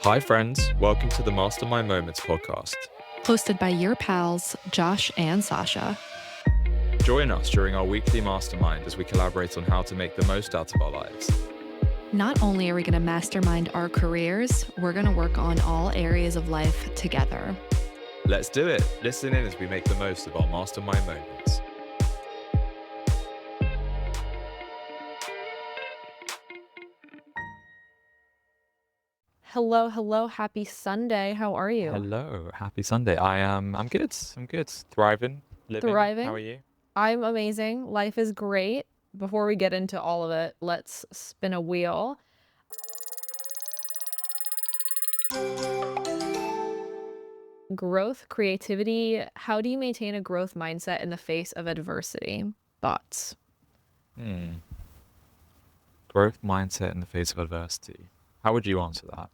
Hi, friends. Welcome to the Mastermind Moments podcast. Hosted by your pals, Josh and Sasha. Join us during our weekly mastermind as we collaborate on how to make the most out of our lives. Not only are we going to mastermind our careers, we're going to work on all areas of life together. Let's do it. Listen in as we make the most of our mastermind moments. Hello. Happy Sunday. How are you? Hello. Happy Sunday. I'm good. Thriving, living. Thriving? How are you? I'm amazing. Life is great. Before we get into all of it, let's spin a wheel. Growth, creativity. How do you maintain a growth mindset in the face of adversity? Thoughts? Growth mindset in the face of adversity. How would you answer that?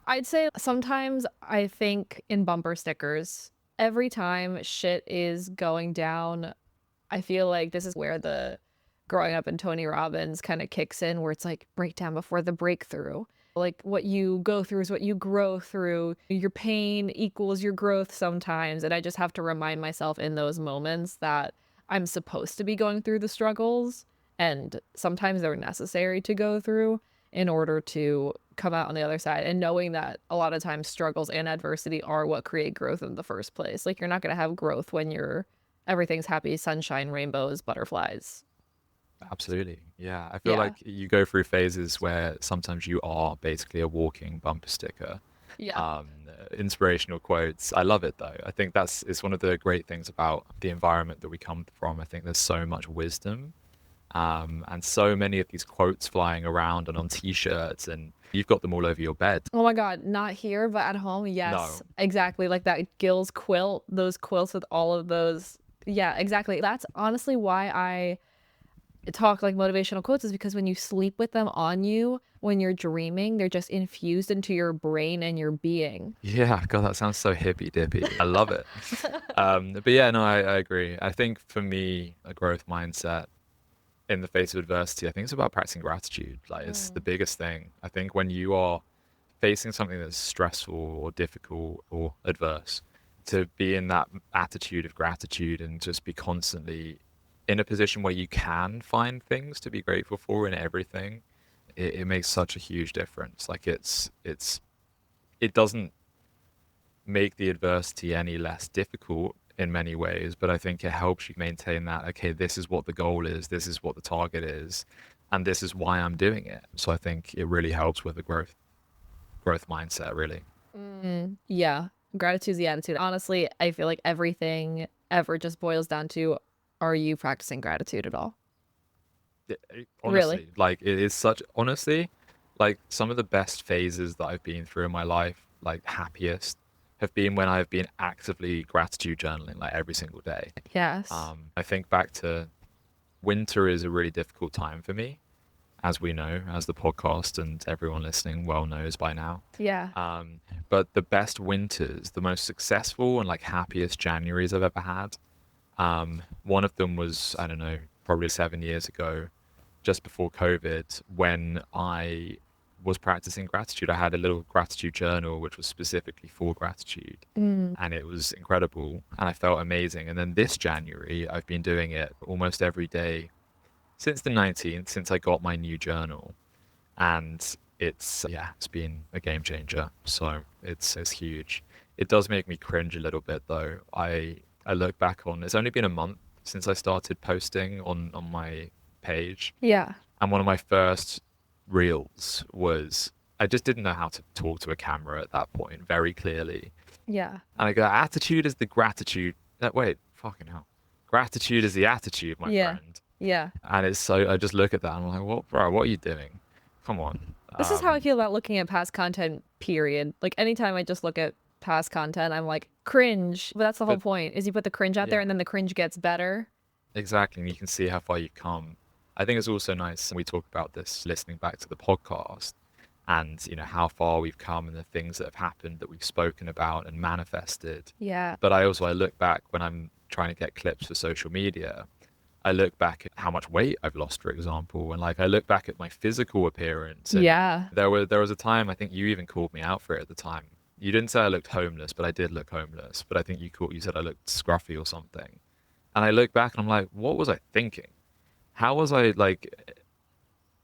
I'd say sometimes I think in bumper stickers. Every time shit is going down, I feel like this is where the growing up in Tony Robbins kind of kicks in, where it's like breakdown before the breakthrough. Like what you go through is what you grow through. Your pain equals your growth sometimes. And I just have to remind myself in those moments that I'm supposed to be going through the struggles. And sometimes they're necessary to go through in order to come out on the other side, and knowing that a lot of times struggles and adversity are what create growth in the first place. Like you're not going to have growth when everything's happy, sunshine, rainbows, butterflies. Absolutely. Yeah. I feel like you go through phases where sometimes you are basically a walking bumper sticker. Yeah. Inspirational quotes. I love it though. I think it's one of the great things about the environment that we come from. I think there's so much wisdom, and so many of these quotes flying around and on t-shirts, and you've got them all over your bed. Oh my God, not here, but at home. Yes, No. exactly. Like that Gills quilt, those quilts with all of those. Yeah, exactly. That's honestly why I talk like motivational quotes, is because when you sleep with them on you, when you're dreaming, they're just infused into your brain and your being. Yeah, God, that sounds so hippy dippy. I love it. But yeah, no, I agree. I think for me, a growth mindset in the face of adversity, I think it's about practicing gratitude. Like it's the biggest thing. I think when you are facing something that's stressful or difficult or adverse, to be in that attitude of gratitude and just be constantly in a position where you can find things to be grateful for in everything, it makes such a huge difference. Like it doesn't make the adversity any less difficult in many ways, but I think it helps you maintain that, okay, this is what the goal is, this is what the target is, and this is why I'm doing it. So I think it really helps with the growth mindset, really. Yeah, gratitude's the attitude. Honestly, I feel like everything ever just boils down to, are you practicing gratitude at all? Really? Honestly, like it is such, honestly, like some of the best phases that I've been through in my life, like happiest, have been when I've been actively gratitude journaling like every single day. Yes. I think back to winter is a really difficult time for me, as we know, as the podcast and everyone listening well knows by now. Yeah. But the best winters, the most successful and like happiest Januaries I've ever had. One of them was, I don't know, probably 7 years ago, just before COVID, when I was practicing gratitude. I had a little gratitude journal, which was specifically for gratitude. And it was incredible. And I felt amazing. And then this January, I've been doing it almost every day since the 19th, since I got my new journal. And it's been a game changer. So it's huge. It does make me cringe a little bit though. I look back on, it's only been a month since I started posting on my page. Yeah. And one of my first reels was, I just didn't know how to talk to a camera at that point very clearly. Yeah. And I go, attitude is the gratitude. Wait, fucking hell. Gratitude is the attitude, my Yeah. friend. Yeah. And it's so, I just look at that and I'm like, what, bro, what are you doing? Come on. This is how I feel about looking at past content, period. Like anytime I just look at past content, I'm like, cringe. But that's the whole point, is you put the cringe out there and then the cringe gets better. Exactly. And you can see how far you've come. I think it's also nice, we talk about this listening back to the podcast, and you know how far we've come and the things that have happened that we've spoken about and manifested. Yeah. But I look back when I'm trying to get clips for social media, I look back at how much weight I've lost, for example, and like I look back at my physical appearance, and Yeah. there was a time, I think you even called me out for it at the time. You didn't say I looked homeless, but I did look homeless. But I think you said I looked scruffy or something. And I look back and I'm like, what was I thinking? How was I like?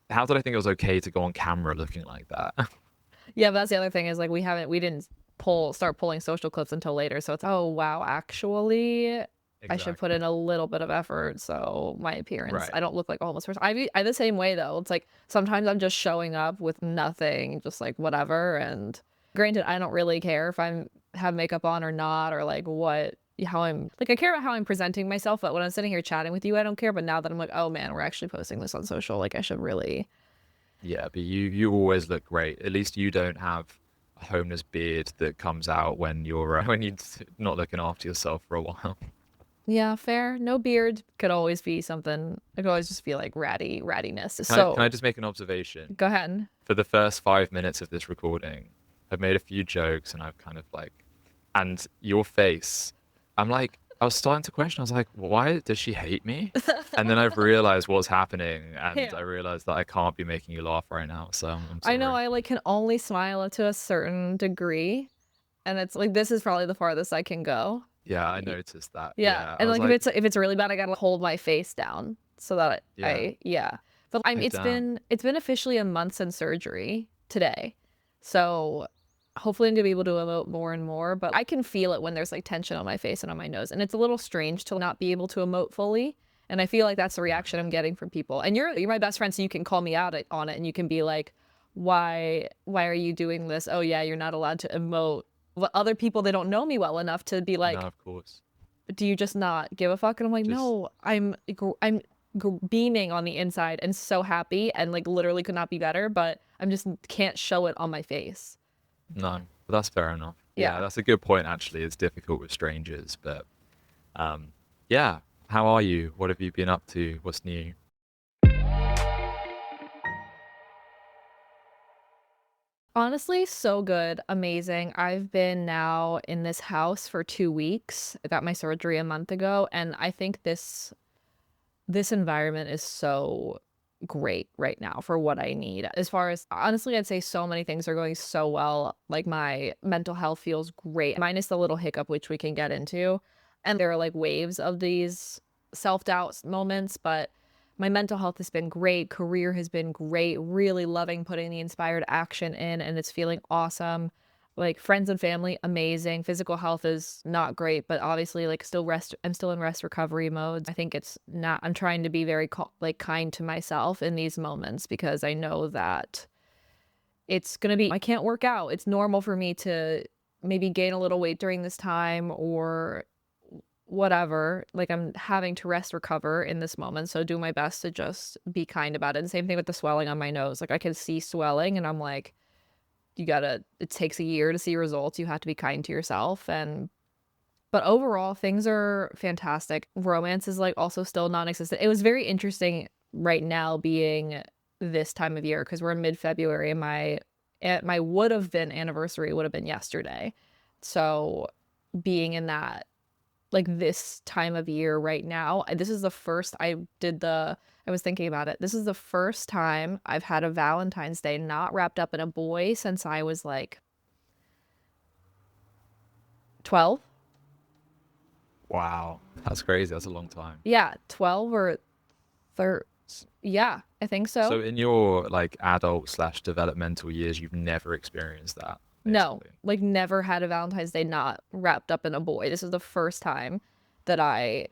How did I think it was okay to go on camera looking like that? Yeah, but that's the other thing is like we didn't start pulling social clips until later. So it's, oh wow, actually I should put in Exactly. a little bit of effort so my appearance, Right. I don't look like a homeless person. I the same way though. It's like sometimes I'm just showing up with nothing, just like whatever. And granted, I don't really care if I'm have makeup on or not, or like what how I'm like I care about how I'm presenting myself, but when I'm sitting here chatting with you, I don't care. But now that I'm like, oh man, we're actually posting this on social, like I should really. Yeah, but you always look great. At least you don't have a homeless beard that comes out when you're when you're not looking after yourself for a while. Yeah, fair. No beard could always be something. It could always just be like rattiness. Can I So just make an observation? go ahead. For the first 5 minutes of this recording, I've made a few jokes and I've kind of like, and your face, I'm like, I was starting to question. I was like, why does she hate me? And then I've realized what's happening, and I Yeah. realized that I can't be making you laugh right now. So I'm I know sorry. I like can only smile to a certain degree, and it's like this is probably the farthest I can go. Yeah, I Y- noticed that. Yeah, Yeah, I and was like like, if it's really bad, I gotta hold my face down so that yeah, yeah. But I'm oh damn. it's been officially a month since surgery today, so hopefully I'm gonna be able to emote more and more. But I can feel it when there's like tension on my face and on my nose, and it's a little strange to not be able to emote fully. And I feel like that's the reaction I'm getting from people. And you're my best friend, so you can call me out on it, and you can be like, why are you doing this? Oh yeah, you're not allowed to emote. But other people, they don't know me well enough to be No, like, of course. do you just not give a fuck? And I'm like, Just no, I'm beaming on the inside and so happy and like literally could not be better, but I'm just can't show it on my face. no, but that's fair enough. Yeah, Yeah. that's a good point, actually. It's difficult with strangers, but um, yeah. How are you? What have you been up to? What's new? Honestly, so good, amazing. I've been now in this house for 2 weeks. I got my surgery a month ago, and I think this environment is so great right now for what I need. As far as honestly, I'd say so many things are going so well. Like my mental health feels great, minus the little hiccup, which we can get into. And there are like waves of these self-doubt moments, but my mental health has been great. Career has been great. Really loving putting the inspired action in, and it's feeling awesome. Like friends and family, amazing. Physical health is not great, but obviously like still rest I'm still in rest recovery mode. I think it's not I'm trying to be very like kind to myself in these moments because I know that it's going to be I can't work out. It's normal for me to maybe gain a little weight during this time or whatever. Like I'm having to rest recover in this moment, so do my best to just be kind about it. And same thing with the swelling on my nose. Like I can see swelling and I'm like you gotta it takes a year to see results. You have to be kind to yourself. And but overall things are fantastic. Romance is like also still non-existent. It was very interesting right now being this time of year because we're in mid-February and my would have been anniversary would have been yesterday. So being in that like this time of year right now. This is the first I was thinking about it. This is the first time I've had a Valentine's Day not wrapped up in a boy since I was like 12. Wow, that's crazy. That's a long time. Yeah, 12 or 13. Yeah, I think So so. in your like adult slash developmental years, you've never experienced that, No, basically. like never had a Valentine's Day not wrapped up in a boy. This is the first time that I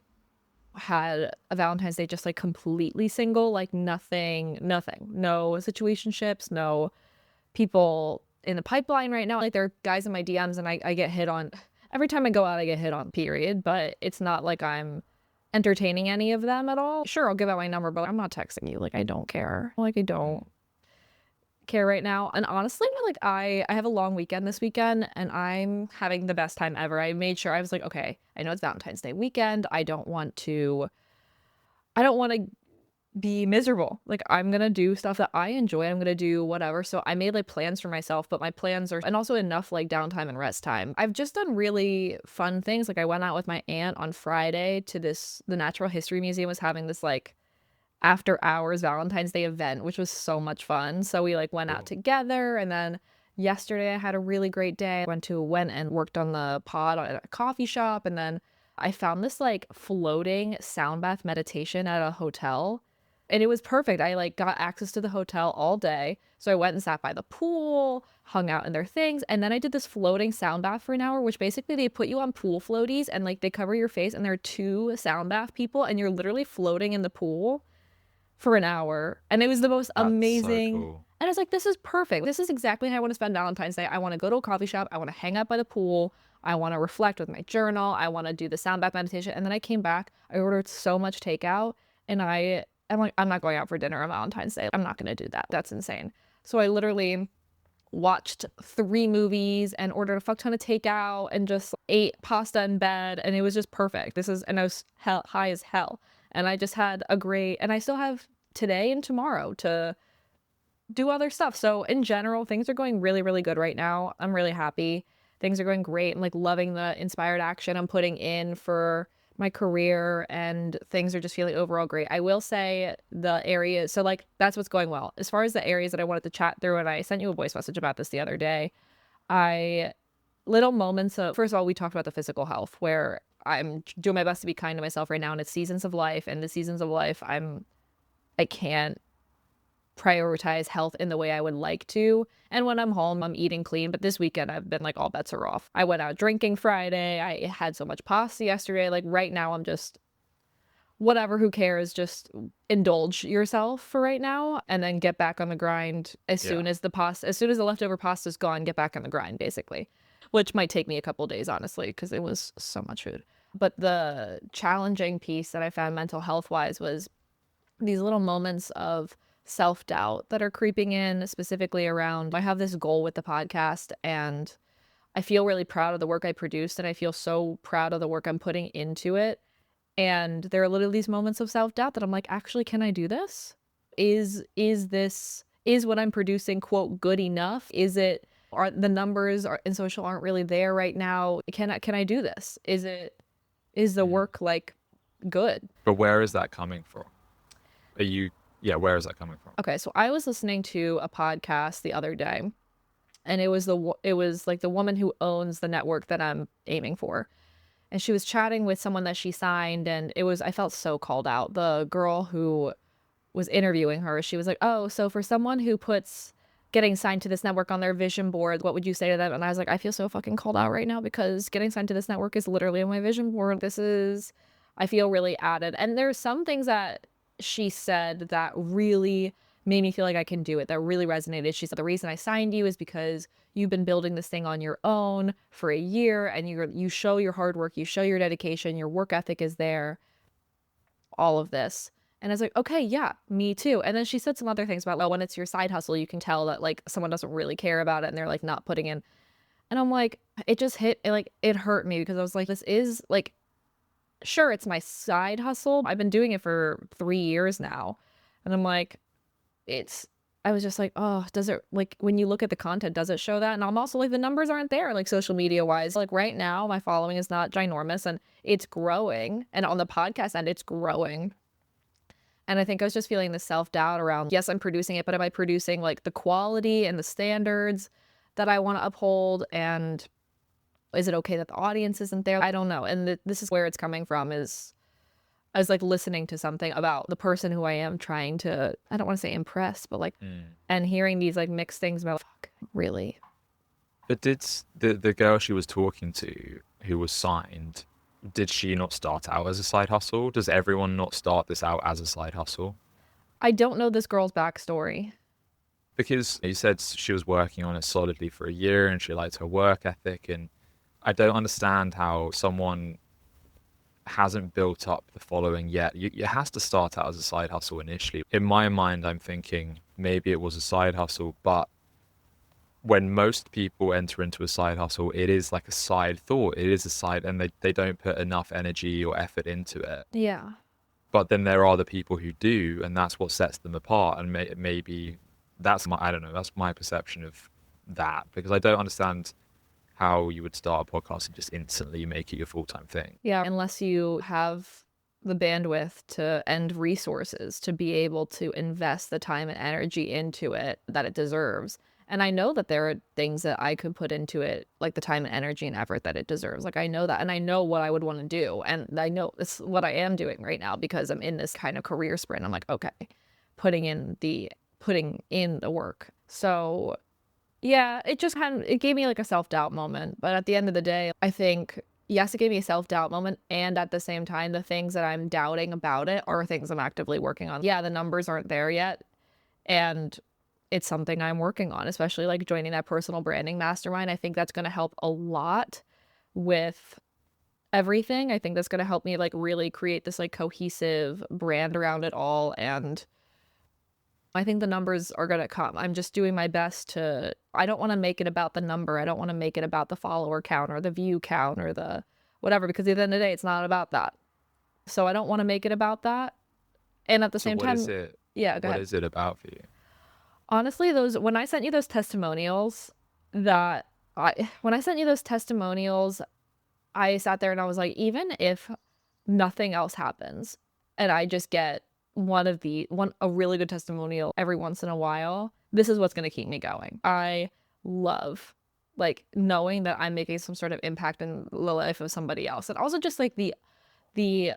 had a Valentine's Day just like completely single, like nothing. No situationships, no people in the pipeline right now. Like there are guys in my DMs and I get hit on every time I go out, I get hit on, period. But it's not like I'm entertaining any of them at all. Sure, I'll give out my number, but I'm not texting you. Like I don't care. Like I don't Mm. care right now. And honestly, like I have a long weekend this weekend and I'm having the best time ever. I made sure I was like, okay, I know it's Valentine's Day weekend. I don't want to be miserable. Like, I'm gonna do stuff that I enjoy. I'm gonna do whatever. So I made like plans for myself, but my plans are, and also enough like downtime and rest time. I've just done really fun things. Like, I went out with my aunt on Friday to the Natural History Museum was having this like after hours Valentine's Day event, which was so much fun. So we like went out Cool. together, and then yesterday I had a really great day. I went and worked on the pod at a coffee shop, and then I found this like floating sound bath meditation at a hotel. And it was perfect. I like got access to the hotel all day. So I went and sat by the pool, hung out in their things, and then I did this floating sound bath for an hour, which basically they put you on pool floaties and like they cover your face, and there are two sound bath people and you're literally floating in the pool for an hour. And it was the most That's so amazing. cool. And I was like, this is perfect. This is exactly how I want to spend Valentine's Day. I want to go to a coffee shop. I want to hang out by the pool. I want to reflect with my journal. I want to do the sound bath meditation. And then I came back. I ordered so much takeout. And I'm like, I'm not going out for dinner on Valentine's Day. I'm not going to do that. That's insane. So I literally watched 3 movies and ordered a fuck ton of takeout and just ate pasta in bed, and it was just perfect. And I was high as hell, and I just had a great, and I still have today and tomorrow to do other stuff. So in general, things are going really, really good right now. I'm really happy. Things are going great. I'm like loving the inspired action I'm putting in for my career, and things are just feeling overall great. I will say the areas, so like that's what's going well. As far as the areas that I wanted to chat through, and I sent you a voice message about this the other day, I little moments of, first of all, we talked about the physical health where I'm doing my best to be kind to myself right now, and it's seasons of life, and the seasons of life I can't prioritize health in the way I would like to. And when I'm home, I'm eating clean. But this weekend, I've been like, all bets are off. I went out drinking Friday. I had so much pasta yesterday. Like, right now, I'm just, whatever, who cares? Just indulge yourself for right now, and then get back on the grind Yeah. as soon as the leftover pasta's gone, get back on the grind, basically. Which might take me a couple days, honestly, because it was so much food. But the challenging piece that I found mental health wise was these little moments of self-doubt that are creeping in, specifically around, I have this goal with the podcast, and I feel really proud of the work I produced, and I feel so proud of the work I'm putting into it. And there are literally these moments of self-doubt that I'm like, actually, can I do this? Is what I'm producing, quote, good enough? Are the numbers in social aren't really there right now? Can I do this? Is the Mhm. work like good? But where is that coming from? Are you, yeah, where is that coming from? Okay, so I was listening to a podcast the other day, and it was like the woman who owns the network that I'm aiming for. And she was chatting with someone that she signed, and I felt so called out. The girl who was interviewing her, she was like, "Oh, so for someone who puts getting signed to this network on their vision board, what would you say to them?" And I was like, I feel so fucking called out right now, because getting signed to this network is literally on my vision board. I feel really added. And there's some things that she said that really made me feel like I can do it, that really resonated. She said, the reason I signed you is because you've been building this thing on your own for a year, and you show your hard work, you show your dedication, your work ethic is there, all of this. And I was like, okay, yeah, me too. And then she said some other things about, well, when it's your side hustle, you can tell that like someone doesn't really care about it, and they're like not putting in. And I'm like, it just it hurt me, because I was like, this is like, sure, it's my side hustle. I've been doing it for 3 years now. And I'm like, I was just like, oh, does it, like, when you look at the content, does it show that? And I'm also like, the numbers aren't there, like, social media wise. Like, right now, my following is not ginormous, and it's growing. And on the podcast end, it's growing. And I think I was just feeling the self doubt around, yes, I'm producing it, but am I producing like the quality and the standards that I want to uphold? And is it okay that the audience isn't there? I don't know. And this is where it's coming from, is I was like listening to something about the person who I am trying to, I don't want to say impress, but like, Mm. and hearing these like mixed things about, fuck, really? But did the girl she was talking to who was signed, did she not start out as a side hustle? Does everyone not start this out as a side hustle? I don't know this girl's backstory. Because you said she was working on it solidly for a year and she liked her work ethic, and I don't understand how someone hasn't built up the following yet. It has to start out as a side hustle initially. In my mind, I'm thinking maybe it was a side hustle, but when most people enter into a side hustle, it is like a side thought. It is a side, and they don't put enough energy or effort into it. Yeah. But then there are the people who do, and that's what sets them apart. And maybe that's my, I don't know, that's my perception of that, because I don't understand how you would start a podcast and just instantly make it your full-time thing. Yeah, unless you have the bandwidth to and resources to be able to invest the time and energy into it that it deserves. And I know that there are things that I could put into it, like the time and energy and effort that it deserves. Like I know that, and I know what I would want to do. And I know it's what I am doing right now because I'm in this kind of career sprint. I'm like, okay, putting in the work. So yeah, it just kind of it gave me like a self-doubt moment. But at the end of the day, I think yes, it gave me a self-doubt moment. And at the same time, the things that I'm doubting about it are things I'm actively working on. Yeah, the numbers aren't there yet. And it's something I'm working on, especially like joining that personal branding mastermind. I think that's going to help a lot with everything. I think that's going to help me like really create this like cohesive brand around it all. And I think the numbers are going to come. I'm just doing my best to, I don't want to make it about the number. I don't want to make it about the follower count or the view count or the whatever, because at the end of the day, it's not about that. So I don't want to make it about that. And at the So same time, yeah, go what ahead. is it about for you? Honestly, when I sent you those testimonials, when I sent you those testimonials, I sat there and I was like, even if nothing else happens and I just get a really good testimonial every once in a while, this is what's going to keep me going. I love like knowing that I'm making some sort of impact in the life of somebody else. And also just like the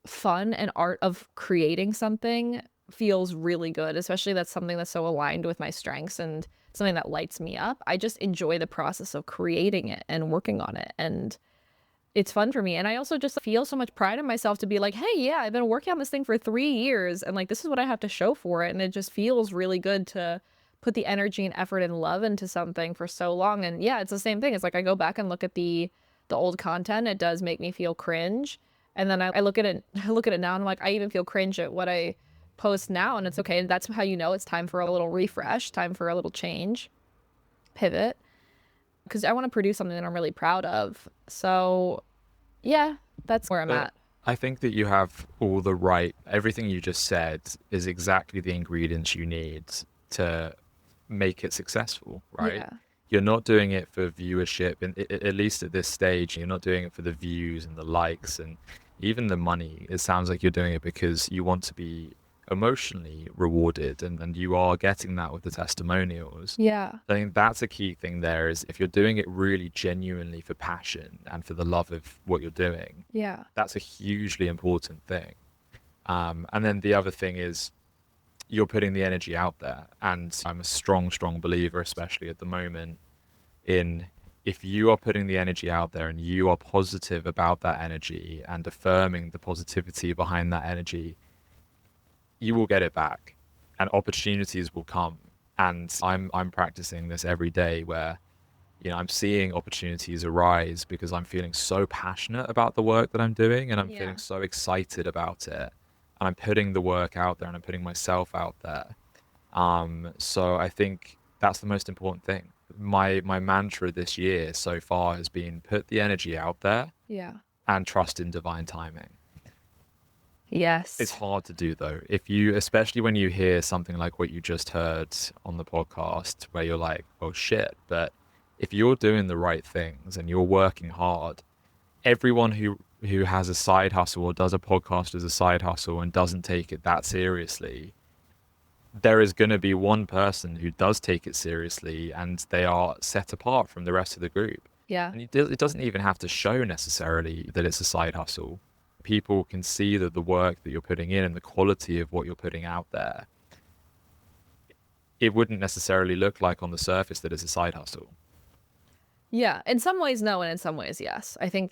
fun and art of creating something feels really good, especially that's something that's so aligned with my strengths and something that lights me up. I just enjoy the process of creating it and working on it, and it's fun for me. And I also just feel so much pride in myself to be like, hey, yeah, I've been working on this thing for 3 years and like this is what I have to show for it. And it just feels really good to put the energy and effort and love into something for so long. And yeah, it's the same thing. It's like I go back and look at the old content, it does make me feel cringe. And then I look at it I look at it now and I'm like, I even feel cringe at what I post now, and it's okay. And that's how you know it's time for a little refresh, time for a little change, pivot, because I want to produce something that I'm really proud of. So yeah, that's where I'm But at. I think that you have everything you just said is exactly the ingredients you need to make it successful, right? Yeah. You're not doing it for viewership, and at least at this stage, you're not doing it for the views and the likes and even the money. It sounds like you're doing it because you want to be emotionally rewarded, and you are getting that with the testimonials. Yeah. I think that's a key thing there is if you're doing it really genuinely for passion and for the love of what you're doing, Yeah. that's a hugely important thing. And then the other thing is you're putting the energy out there. And I'm a strong, strong believer, especially at the moment, in if you are putting the energy out there and you are positive about that energy and affirming the positivity behind that energy, you will get it back and opportunities will come. And I'm practicing this every day where I'm seeing opportunities arise because I'm feeling so passionate about the work that I'm doing and I'm Yeah. feeling so excited about it. And I'm putting the work out there and I'm putting myself out there. So I think that's the most important thing. My mantra this year so far has been put the energy out there Yeah. and trust in divine timing. It's Yes. hard to do though. Especially when you hear something like what you just heard on the podcast, where you're like, oh shit. But if you're doing the right things and you're working hard, everyone who has a side hustle or does a podcast as a side hustle and doesn't take it that seriously, there is going to be one person who does take it seriously and they are set apart from the rest of the group. Yeah. And it doesn't even have to show necessarily that it's a side hustle. People can see that the work that you're putting in and the quality of what you're putting out there, it wouldn't necessarily look like on the surface that it's a side hustle. Yeah. In some ways, no, and in some ways, yes. I think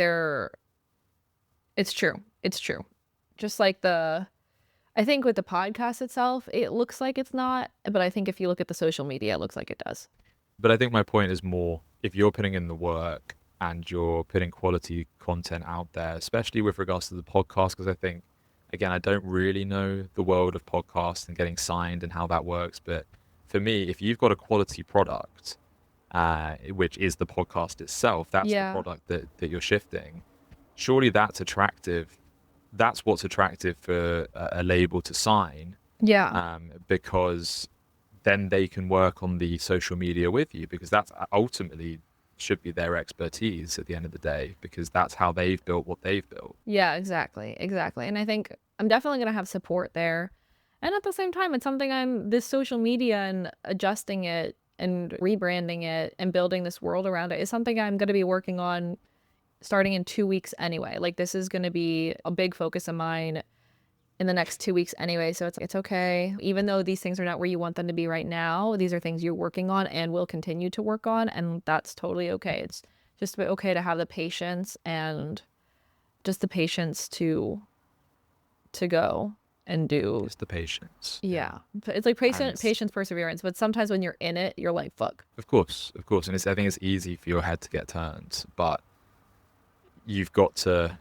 it's true. It's true. Just like I think with the podcast itself, it looks like it's not, but I think if you look at the social media, it looks like it does. But I think my point is more if you're putting in the work and you're putting quality content out there, especially with regards to the podcast, because I think, again, I don't really know the world of podcasts and getting signed and how that works. But for me, if you've got a quality product, which is the podcast itself, that's the Yeah. product that you're shifting. Surely that's attractive that's what's attractive for a label to sign, Yeah. because then they can work on the social media with you, because that's ultimately should be their expertise at the end of the day, because that's how they've built what they've built. Yeah, exactly. Exactly. And I think I'm definitely going to have support there. And at the same time, it's something this social media and adjusting it and rebranding it and building this world around it is something I'm going to be working on starting in 2 weeks anyway. Like, this is going to be a big focus of mine in the next 2 weeks anyway. So it's okay. Even though these things are not where you want them to be right now, these are things you're working on and will continue to work on. And that's totally okay. It's just okay to have the patience and just the patience to go and do. It's the patience. Yeah. It's like And patience, perseverance. But sometimes when you're in it, you're like, fuck. of course, and I think it's easy for your head to get turned, but you've got to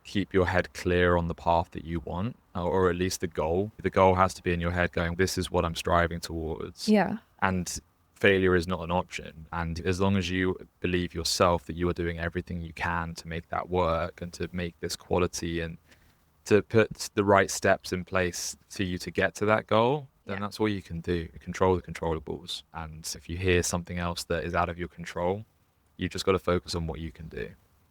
keep your head clear on the path that you want, or at least the goal. The goal has to be in your head going, this is what I'm striving towards. Yeah. And failure is not an option. And as long as you believe yourself that you are doing everything you can to make that work and to make this quality and to put the right steps in place for you to get to that goal, then that's all you can do. Control the controllables. And if you hear something else that is out of your control, you've just got to focus on what you can do.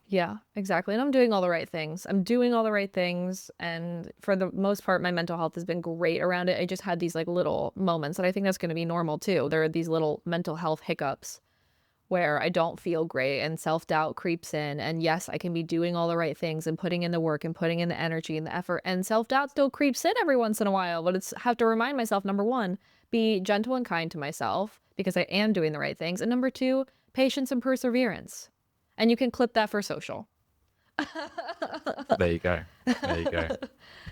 Yeah, exactly. And I'm doing all the right things. I'm doing all the right things. And for the most part, my mental health has been great around it. I just had these like little moments, and I think that's going to be normal too. There are these little mental health hiccups where I don't feel great and self-doubt creeps in. And yes, I can be doing all the right things and putting in the work and putting in the energy and the effort. And self-doubt still creeps in every once in a while. But it's have to remind myself, number one, be gentle and kind to myself because I am doing the right things. And number two, patience and perseverance. And you can clip that for social. There you go. There you go.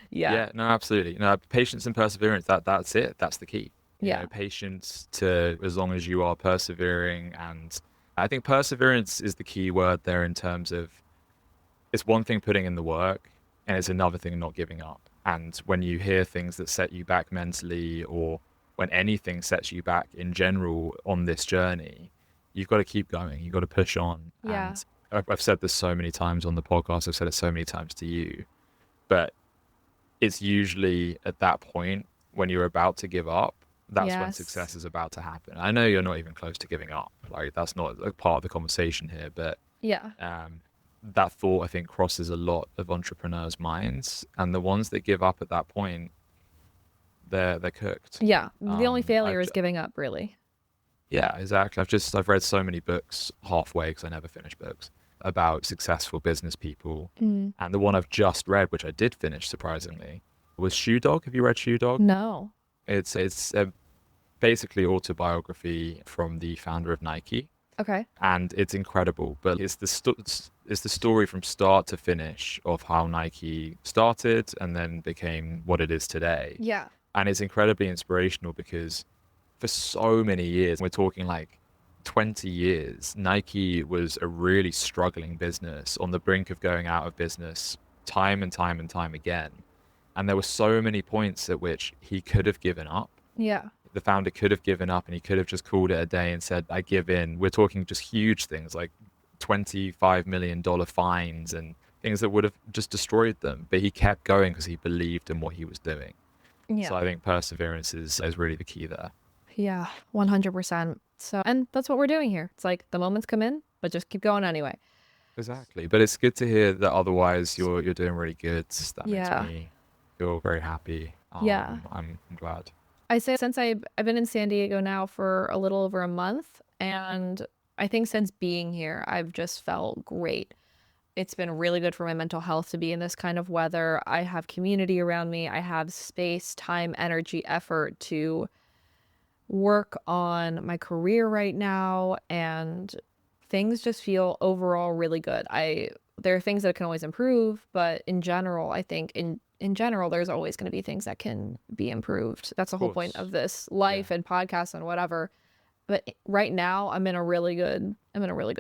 Yeah. Yeah, no, absolutely. No, patience and perseverance, that's it. That's the key. Yeah. Patience to as long as you are persevering. And I think perseverance is the key word there in terms of it's one thing putting in the work and it's another thing not giving up. And when you hear things that set you back mentally, or when anything sets you back in general on this journey, you've got to keep going. You've got to push on. Yeah. And I've said this so many times on the podcast. I've said it so many times to you, but it's usually at that point when you're about to give up, that's when Yes. success is about to happen. I know you're not even close to giving up. Like, that's not a part of the conversation here, but Yeah. that thought, I think, crosses a lot of entrepreneurs' minds, and the ones that give up at that point, they're cooked. Yeah. The only failure I've is giving up, really. Yeah, exactly. I've read so many books halfway because I never finish books about successful business people, and the one I've just read, which I did finish surprisingly, was Shoe Dog. Have you read Shoe Dog? No. It's a basically autobiography from the founder of Nike, Okay. and it's incredible. But it's the story from start to finish of how Nike started and then became what it is today. Yeah. And it's incredibly inspirational because for so many years, we're talking like 20 years, Nike was a really struggling business on the brink of going out of business time and time and time again. And there were so many points at which he could have given up. Yeah. The founder could have given up and he could have just called it a day and said, I give in. We're talking just huge things like $25 million fines and things that would have just destroyed them. But he kept going because he believed in what he was doing. Yeah. So I think perseverance is really the key there. Yeah. 100%. So, and that's what we're doing here. It's like the moments come in, but just keep going anyway. Exactly. But it's good to hear that otherwise you're doing really good. That Yeah. makes me feel very happy. Yeah. I'm glad. I say since I've been in San Diego now for a little over a month, and I think since being here, I've just felt great. It's been really good for my mental health to be in this kind of weather. I have community around me. I have space, time, energy, effort to work on my career right now, and things just feel overall really good. There are things that can always improve, but in general, I think in general, there's always going to be things that can be improved. That's the whole point course. of this life and podcast and whatever. But right now, I'm in a really good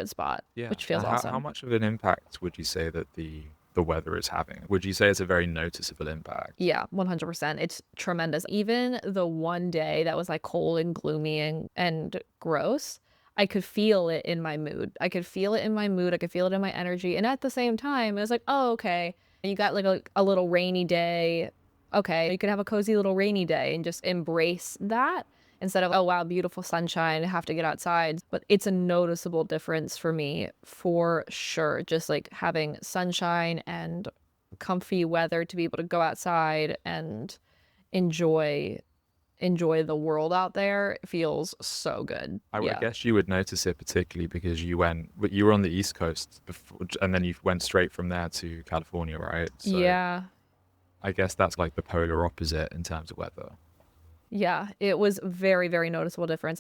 spot, Yeah. which feels And how awesome. much of an impact would you say that the weather is having? Would you say it's a very noticeable impact? Yeah, 100%. It's tremendous. Even the one day that was like cold and gloomy and gross, I could feel it in my mood. I could feel it in my mood. I could feel it in my energy. And at the same time, it was like, oh, okay. You got like a little rainy day. Okay, you can have a cozy little rainy day and just embrace that instead of, oh wow, beautiful sunshine, I have to get outside. But it's a noticeable difference for me for sure. Just like having sunshine and comfy weather to be able to go outside and enjoy the world out there feels so good. I Yeah. guess you would notice it particularly because you were on the East Coast before, and then you went straight from there to California, right? So Yeah. I guess that's like the polar opposite in terms of weather. Yeah. It was very, very noticeable difference.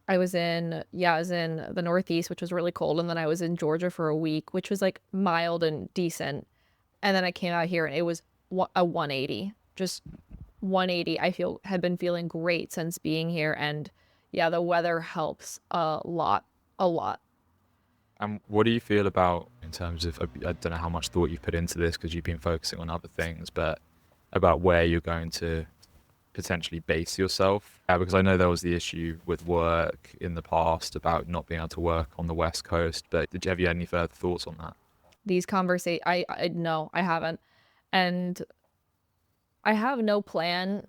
I was in the Northeast, which was really cold, and then I was in Georgia for a week, which was like mild and decent. And then I came out here and it was a 180. Just 180. I feel had been feeling great since being here, and yeah, the weather helps a lot, a lot. And what do you feel about in terms of, I don't know how much thought you've put into this because you've been focusing on other things, but about where you're going to potentially base yourself? Because I know there was the issue with work in the past about not being able to work on the West Coast, but have you had any further thoughts on that? These conversations, I no, I haven't, and I have no plan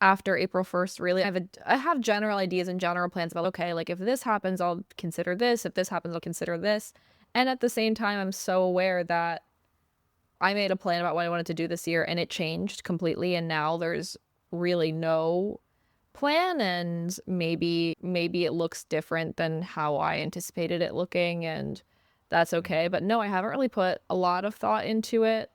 after April 1st, really. I have general ideas and general plans about, okay, like if this happens, I'll consider this. If this happens, I'll consider this. And at the same time, I'm so aware that I made a plan about what I wanted to do this year and it changed completely. And now there's really no plan, and maybe it looks different than how I anticipated it looking, and that's Mm. okay. But no, I haven't really put a lot of thought into it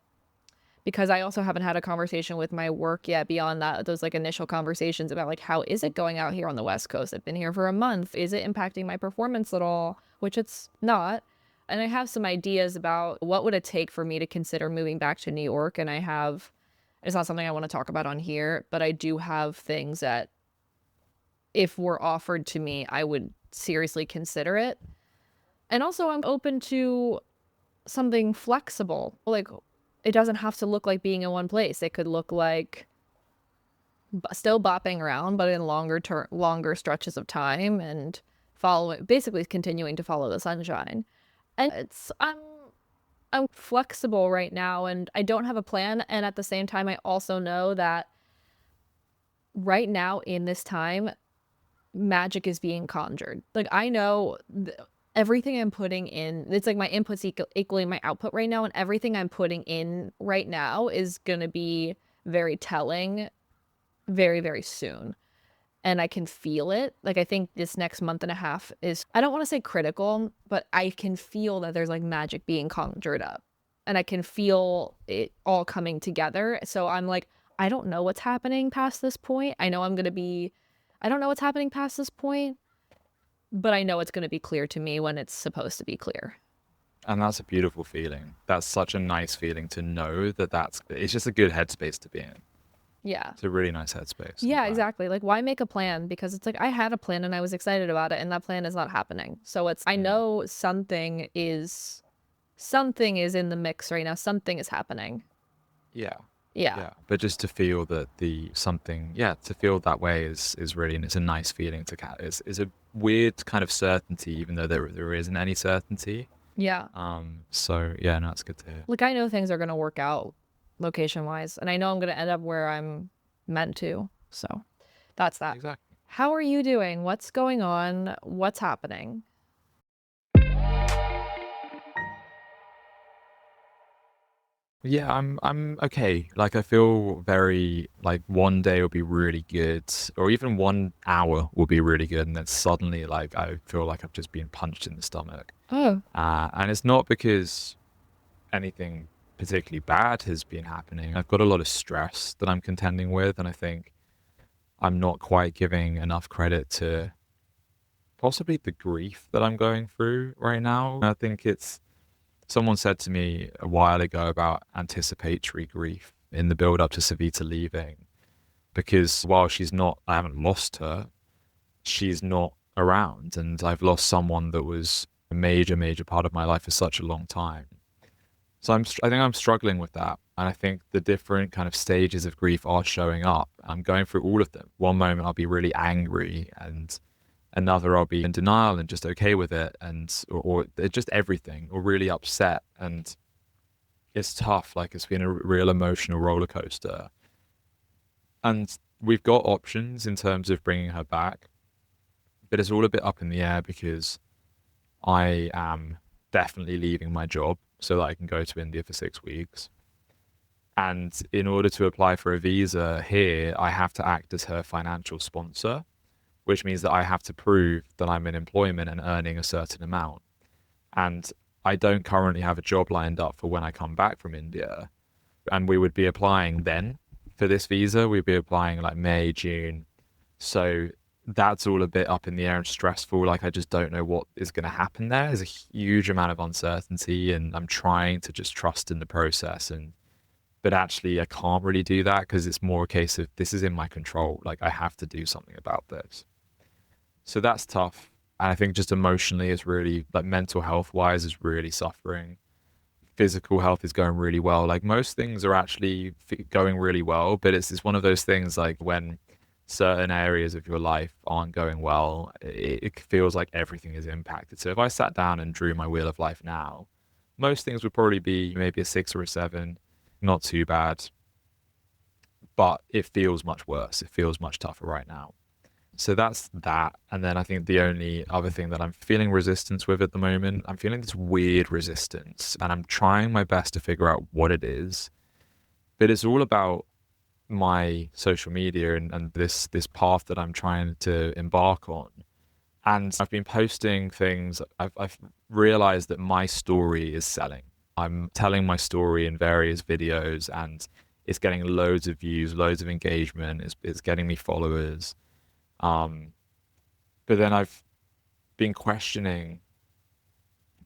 because I also haven't had a conversation with my work yet beyond that, those like initial conversations about like, how is it going out here on the West Coast? I've been here for a month. Is it impacting my performance at all? Which it's not. And I have some ideas about what would it take for me to consider moving back to New York. And it's not something I want to talk about on here, but I do have things that if were offered to me, I would seriously consider it. And also I'm open to something flexible. Like, it doesn't have to look like being in one place. It could look like still bopping around, but in longer stretches of time and basically continuing to follow the sunshine. And I'm flexible right now and I don't have a plan. And at the same time, I also know that right now in this time, magic is being conjured. Like I know everything I'm putting in, it's like my input's equaling my output right now, and everything I'm putting in right now is gonna be very telling very, very soon. And I can feel it. Like I think this next month and a half is, I don't want to say critical, but I can feel that there's like magic being conjured up. And I can feel it all coming together. So I'm like, I don't know what's happening past this point. I don't know what's happening past this point, but I know it's going to be clear to me when it's supposed to be clear. And that's a beautiful feeling. That's such a nice feeling to know that it's just a good headspace to be in. Yeah. It's a really nice headspace, in Yeah, fact. exactly. Like, why make a plan? Because it's like I had a plan and I was excited about it, and that plan is not happening. So I Yeah. know something is in the mix right now. Something is happening. Yeah. Yeah. Yeah. But just to feel that to feel that way is really, and it's a nice feeling is a weird kind of certainty, even though there isn't any certainty. Yeah. So yeah, no, it's good to hear. Like I know things are gonna work out location wise, and I know I'm gonna end up where I'm meant to. So that's that. Exactly. How are you doing? What's going on? What's happening? Yeah, I'm okay. Like I feel very like one day will be really good, or even 1 hour will be really good, and then suddenly like I feel like I've just been punched in the stomach. Oh. And it's not because anything particularly bad has been happening. I've got a lot of stress that I'm contending with, and I think I'm not quite giving enough credit to possibly the grief that I'm going through right now. I think it's someone said to me a while ago about anticipatory grief in the build up to Savita leaving, because while I haven't lost her, she's not around, and I've lost someone that was a major, major part of my life for such a long time. So I think I'm struggling with that. And I think the different kind of stages of grief are showing up. I'm going through all of them. One moment I'll be really angry, and another I'll be in denial and just okay with it, or just everything, or really upset. And it's tough. Like it's been a real emotional roller coaster. And we've got options in terms of bringing her back, but it's all a bit up in the air because I am definitely leaving my job so that I can go to India for 6 weeks. And in order to apply for a visa here, I have to act as her financial sponsor, which means that I have to prove that I'm in employment and earning a certain amount. And I don't currently have a job lined up for when I come back from India. And we would be applying then for this visa. We'd be applying like May, June. So that's all a bit up in the air and stressful. Like I just don't know what is going to happen there. There's a huge amount of uncertainty, and I'm trying to just trust in the process. And but actually, I can't really do that because it's more a case of this is in my control. Like I have to do something about this. So that's tough. And I think just emotionally, it's really like mental health wise is really suffering. Physical health is going really well. Like most things are actually going really well, but it's one of those things like when certain areas of your life aren't going well, it feels like everything is impacted. So if I sat down and drew my wheel of life now, most things would probably be maybe a 6 or a 7, not too bad, but it feels much worse. It feels much tougher right now. So that's that. And then I think the only other thing that I'm feeling resistance with at the moment, I'm feeling this weird resistance and I'm trying my best to figure out what it is. But it's all about my social media and this path that I'm trying to embark on. And I've been posting things. I've realized that my story is selling. I'm telling my story in various videos and it's getting loads of views, loads of engagement. It's getting me followers. Um, but then I've been questioning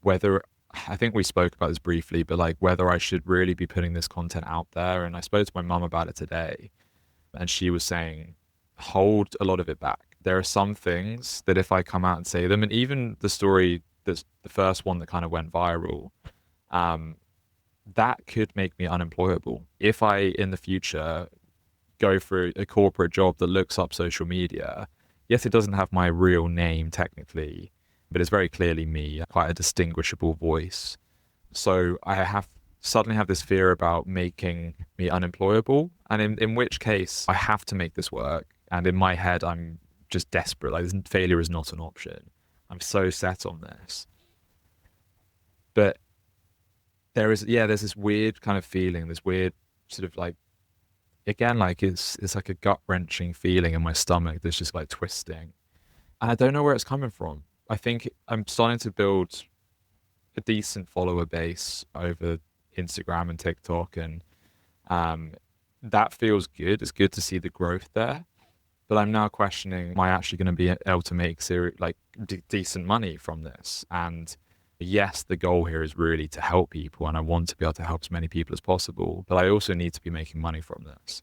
whether I think we spoke about this briefly, but like whether I should really be putting this content out there. And I spoke to my mum about it today, and she was saying, hold a lot of it back. There are some things that if I come out and say them, and even the story that's the first one that kind of went viral, um, that could make me unemployable. If I in the future go for a corporate job that looks up social media, yes, it doesn't have my real name technically, but it's very clearly me, quite a distinguishable voice. So I have suddenly have this fear about making me unemployable. And in which case I have to make this work. And in my head, I'm just desperate. Like failure is not an option. I'm so set on this. But there's this weird kind of feeling, this weird sort of like again, like it's like a gut wrenching feeling in my stomach that's just like twisting. And I don't know where it's coming from. I think I'm starting to build a decent follower base over Instagram and TikTok, and um, that feels good. It's good to see the growth there. But I'm now questioning: am I actually going to be able to make decent money from this? And yes, the goal here is really to help people, and I want to be able to help as many people as possible. But I also need to be making money from this.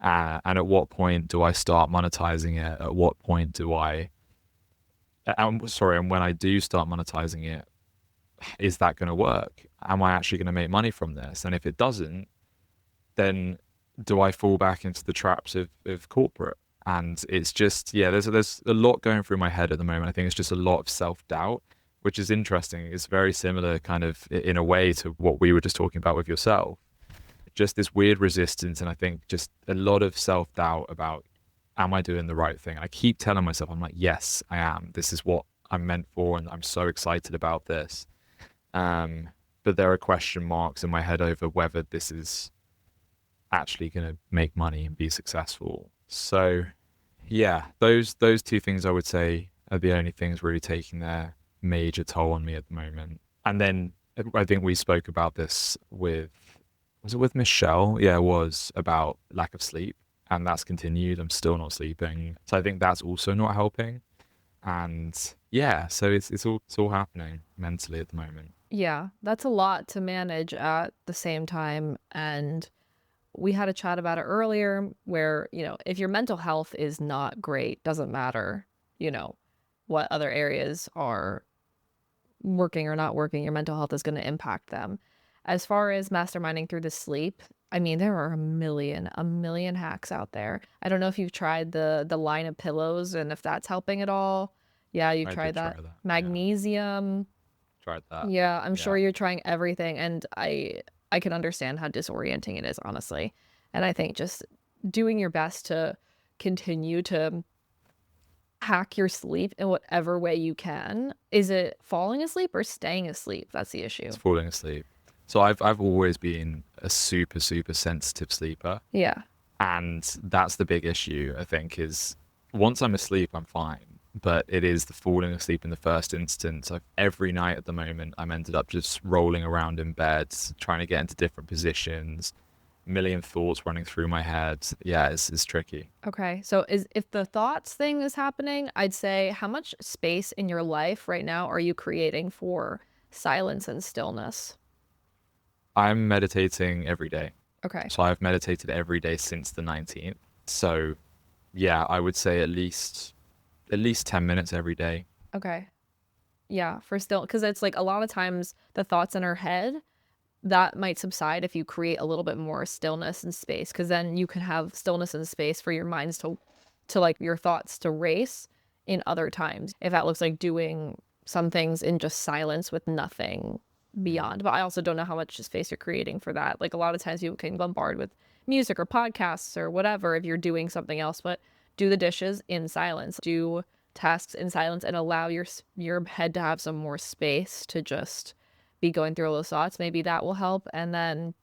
And at what point do I start monetizing it? At what point do I? I'm sorry, and when I do start monetizing it, is that going to work? Am I actually going to make money from this? And if it doesn't, then do I fall back into the traps of corporate? And it's just, yeah, there's a lot going through my head at the moment. I think it's just a lot of self doubt, which is interesting. It's very similar, kind of in a way, to what we were just talking about with yourself. Just this weird resistance, and I think just a lot of self doubt about, am I doing the right thing? I keep telling myself, I'm like, yes, I am. This is what I'm meant for, and I'm so excited about this. Um, but there are question marks in my head over whether this is actually going to make money and be successful. So, yeah, those two things I would say are the only things really taking their major toll on me at the moment. And then I think we spoke about this with was it with Michelle? Yeah, it was about lack of sleep, and that's continued. I'm still not sleeping, so I think that's also not helping. And yeah, so it's all happening mentally at the moment. Yeah, that's a lot to manage at the same time. And we had a chat about it earlier where, if your mental health is not great, doesn't matter, you know, what other areas are working or not working, your mental health is going to impact them. As far as masterminding through the sleep, I mean, there are a million hacks out there. I don't know if you've tried the line of pillows and if that's helping at all. Yeah, you've I tried did that. try that. Yeah, Magnesium. tried that. Yeah, I'm Yeah, sure you're trying everything. And I can understand how disorienting it is, honestly. And I think just doing your best to continue to hack your sleep in whatever way you can. Is it falling asleep or staying asleep? That's the It's issue. falling asleep. So I've always been a super, super sensitive sleeper. Yeah. And that's the big issue, I think, is once I'm asleep, I'm fine. But it is the falling asleep in the first instance. Every night at the moment, I'm ended up just rolling around in bed, trying to get into different positions, million thoughts running through my head. Yeah, it's tricky. Okay. So is if the thoughts thing is happening, I'd say how much space in your life right now are you creating for silence and stillness? I'm meditating every day. Okay. So I've meditated every day since the 19th. So yeah, I would say at least 10 minutes every day. Okay. Yeah, for still because it's like a lot of times the thoughts in our head that might subside if you create a little bit more stillness and space because then you can have stillness and space for your minds to like your thoughts to race in other times if that looks like doing some things in just silence with nothing Mm. beyond. But I also don't know how much space you're creating for that. Like a lot of times you can bombard with music or podcasts or whatever if you're doing something else, but do the dishes in silence, do tasks in silence, and allow your head to have some more space to just be going through all those thoughts. Maybe that will help. And then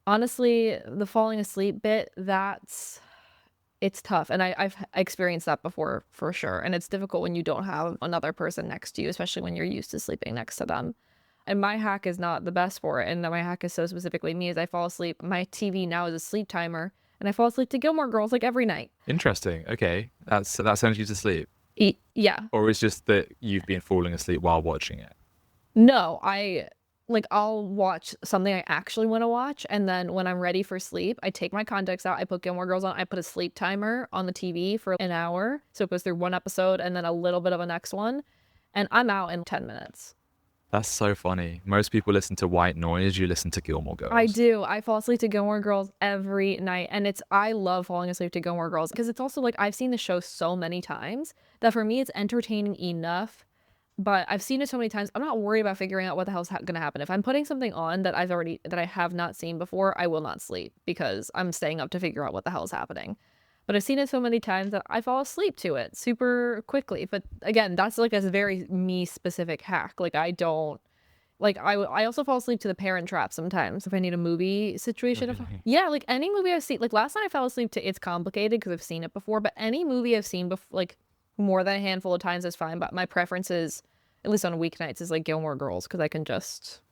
honestly, the falling asleep bit, it's tough. And I've experienced that before for sure. And it's difficult when you don't have another person next to you, especially when you're used to sleeping next to them. And my hack is not the best for it. And my hack is so specifically me as I fall asleep. My TV now is a sleep timer. And I fall asleep to Gilmore Girls like every night. Interesting. Okay. That sends you to sleep. Yeah. Or it's just that you've been falling asleep while watching it. No, I'll watch something I actually want to watch, and then when I'm ready for sleep, I take my contacts out, I put Gilmore Girls on, I put a sleep timer on the TV for an hour, so it goes through one episode and then a little bit of a next one, and I'm out in 10 minutes. That's so funny. Most people listen to white noise, you listen to Gilmore I Girls. do. I fall asleep to Gilmore Girls every night, and I love falling asleep to Gilmore Girls because it's also like I've seen the show so many times that for me it's entertaining enough. But I've seen it so many times. I'm not worried about figuring out what the hell's going to happen. If I'm putting something on that I have not seen before, I will not sleep because I'm staying up to figure out what the hell is happening. But I've seen it so many times that I fall asleep to it super quickly. But again, that's like a very me specific hack. Like I don't like I also fall asleep to The Parent Trap sometimes if I need a movie situation. Really? Yeah, like any movie I've seen. Like last night I fell asleep to It's Complicated because I've seen it before. But any movie I've seen before, like more than a handful of times is fine. But my preference is, at least on weeknights, is like Gilmore Girls because I can just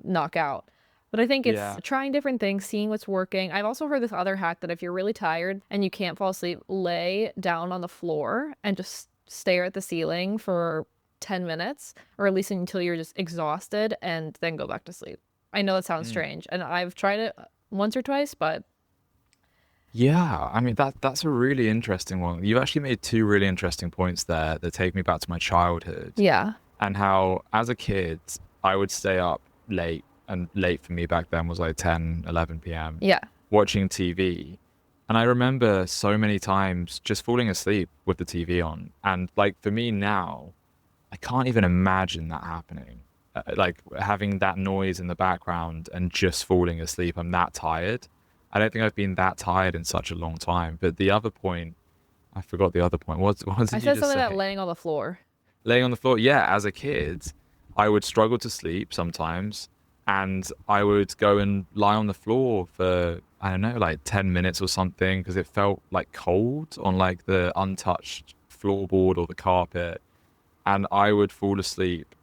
knock out. But I think it's Yeah. trying different things, seeing what's working. I've also heard this other hack that if you're really tired and you can't fall asleep, lay down on the floor and just stare at the ceiling for 10 minutes, or at least until you're just exhausted, and then go back to sleep. I know that sounds Mm. strange, and I've tried it once or twice, but Yeah, I mean that's a really interesting one. You've actually made two really interesting points there that take me back to my childhood yeah. and how as a kid I would stay up late, and late for me back then was like 10, 11 p.m. Yeah. watching TV. And I remember so many times just falling asleep with the TV on. And like for me now, I can't even imagine that happening. Like having that noise in the background and just falling asleep. I'm that tired. I don't think I've been that tired in such a long time. But the other point, I forgot the other point. What I did you said just something about say? laying on the floor. Laying on the floor. Yeah, as a kid, I would struggle to sleep sometimes, and I would go and lie on the floor for I don't know, like 10 minutes or something, because it felt like cold on like the untouched floorboard or the carpet, and I would fall asleep.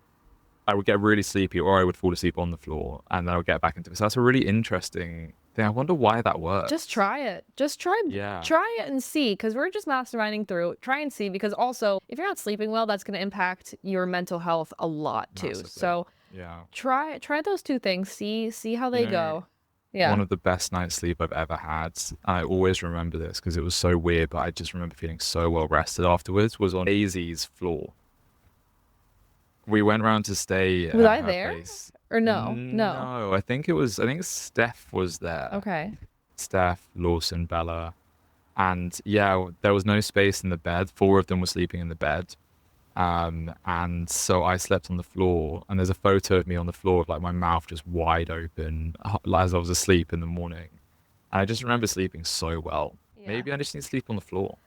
I would get really sleepy, or I would fall asleep on the floor, and then I would get back into it. So that's a really interesting thing. I wonder why that Just works. try it. Just Yeah, try it and see, because we're just masterminding through. Try and see, because also if you're not sleeping well, that's going to impact your mental health a lot too. massively. So Yeah. try those two things. See how You they know, go. one Yeah. of the best night's sleep I've ever had. I always remember this because it was so weird, but I just remember feeling so well rested afterwards. Was on Daisy's floor. We went round to stay Was at I her there place. or no? No. No, I think it was. I think Steph was there. Okay. Steph, Lawson, Bella, and yeah, there was no space in the bed. Four of them were sleeping in the bed, And so I slept on the floor, and there's a photo of me on the floor with like my mouth just wide open as I was asleep in the morning. And I just remember sleeping so well. Yeah. Maybe I just need to sleep on the floor.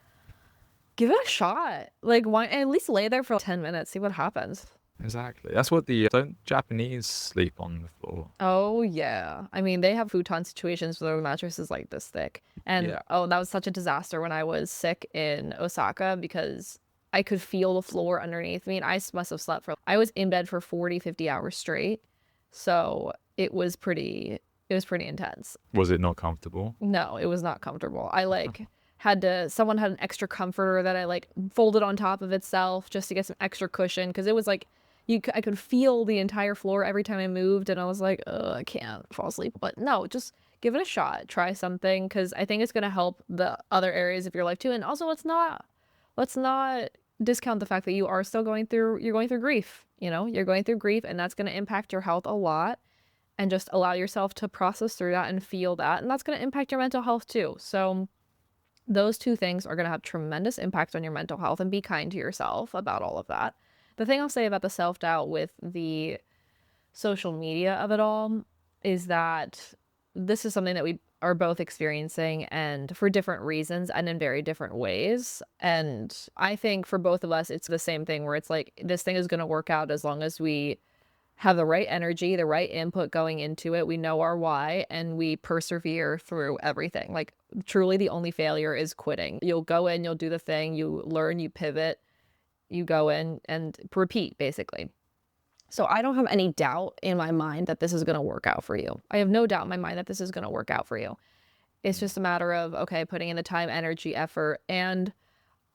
Give it a shot. Like, why at least lay there for 10 minutes, see what happens. Exactly. That's what the don't Japanese sleep on the floor. Oh, yeah. I mean, they have futon situations where the mattress is like this thick. And Yeah. oh, that was such a disaster when I was sick in Osaka because I could feel the floor underneath me and must have slept for, I was in bed for 40, 50 hours straight. So it was pretty intense. Was it not comfortable? No, it was not comfortable. I like someone had an extra comforter that I like folded on top of itself just to get some extra cushion because it was like I could feel the entire floor every time I moved and I was like, I can't fall asleep. But no, just give it a shot. Try something because I think it's going to help the other areas of your life too. And also let's not discount the fact that you're going through grief, you know? You're going through grief and that's going to impact your health a lot and just allow yourself to process through that and feel that. And that's going to impact your mental health too. So, those two things are going to have tremendous impact on your mental health and be kind to yourself about all of that. The thing I'll say about the self doubt with the social media of it all is that this is something that we are both experiencing and for different reasons and in very different ways. And I think for both of us, it's the same thing where it's like this thing is going to work out as long as we have the right energy, the right input going into it. We know our why and we persevere through everything. Like, truly, the only failure is quitting. You'll go in, you'll do the thing, you learn, you pivot, you go in and repeat, basically. So, I don't have any doubt in my mind that this is going to work out for you. I have no doubt in my mind that this is going to work out for you. It's just a matter of, okay, putting in the time, energy, effort, and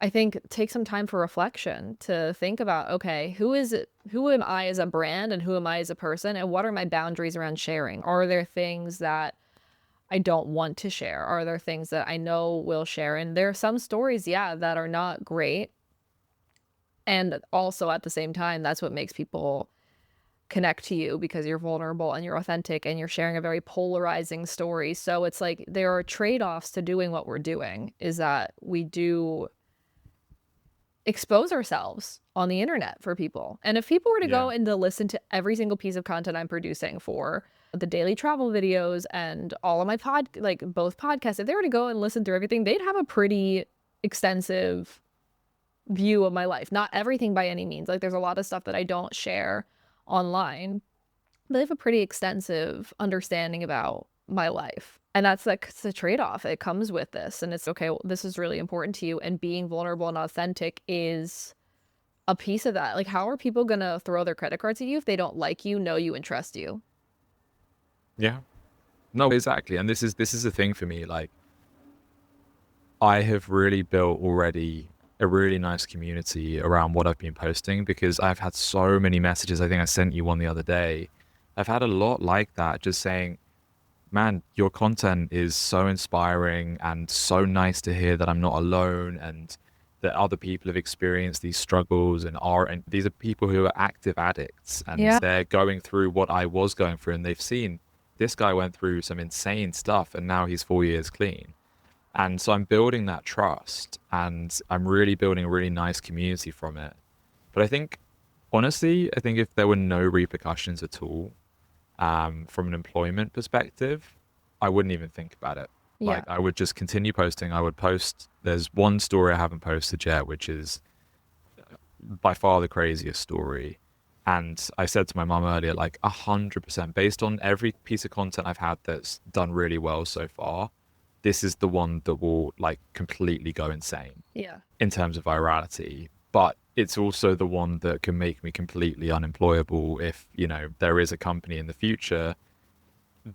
I think take some time for reflection to think about, okay, who am I as a brand and who am I as a person and what are my boundaries around sharing? Are there things that I don't want to share? Are there things that I know will share? And there are some stories, yeah, that are not great. And also at the same time, that's what makes people connect to you because you're vulnerable and you're authentic and you're sharing a very polarizing story. So it's like there are trade-offs to doing what we're doing, is that we do expose ourselves on the internet for people. And if people were to go Yeah. and to listen to every single piece of content I'm producing for the daily travel videos and all of my like both podcasts, if they were to go and listen through everything, they'd have a pretty extensive view of my life. Not everything by any means. Like there's a lot of stuff that I don't share online, but they have a pretty extensive understanding about my life. And that's like it's a trade-off. It comes with this. And it's okay, well, this is really important to you. And being vulnerable and authentic is a piece of that. Like, how are people gonna throw their credit cards at you if they don't like you, know you, and trust you? Yeah. No, exactly. And this is the thing for me. Like, I have really built already a really nice community around what I've been posting because I've had so many messages. I think I sent you one the other day. I've had a lot like that, just saying, man, your content is so inspiring and so nice to hear that I'm not alone and that other people have experienced these struggles and these are people who are active addicts and Yeah. they're going through what I was going through and they've seen this guy went through some insane stuff and now he's 4 years clean. And so I'm building that trust and I'm really building a really nice community from it. But I think, honestly, I think if there were no repercussions at all, from an employment perspective, I wouldn't even think about it. Yeah. Like I would just continue posting. I would post. There's one story I haven't posted yet, which is by far the craziest story. And I said to my mum earlier, like 100%, based on every piece of content I've had that's done really well so far, this is the one that will like completely go insane Yeah. in terms of virality. But it's also the one that can make me completely unemployable if, there is a company in the future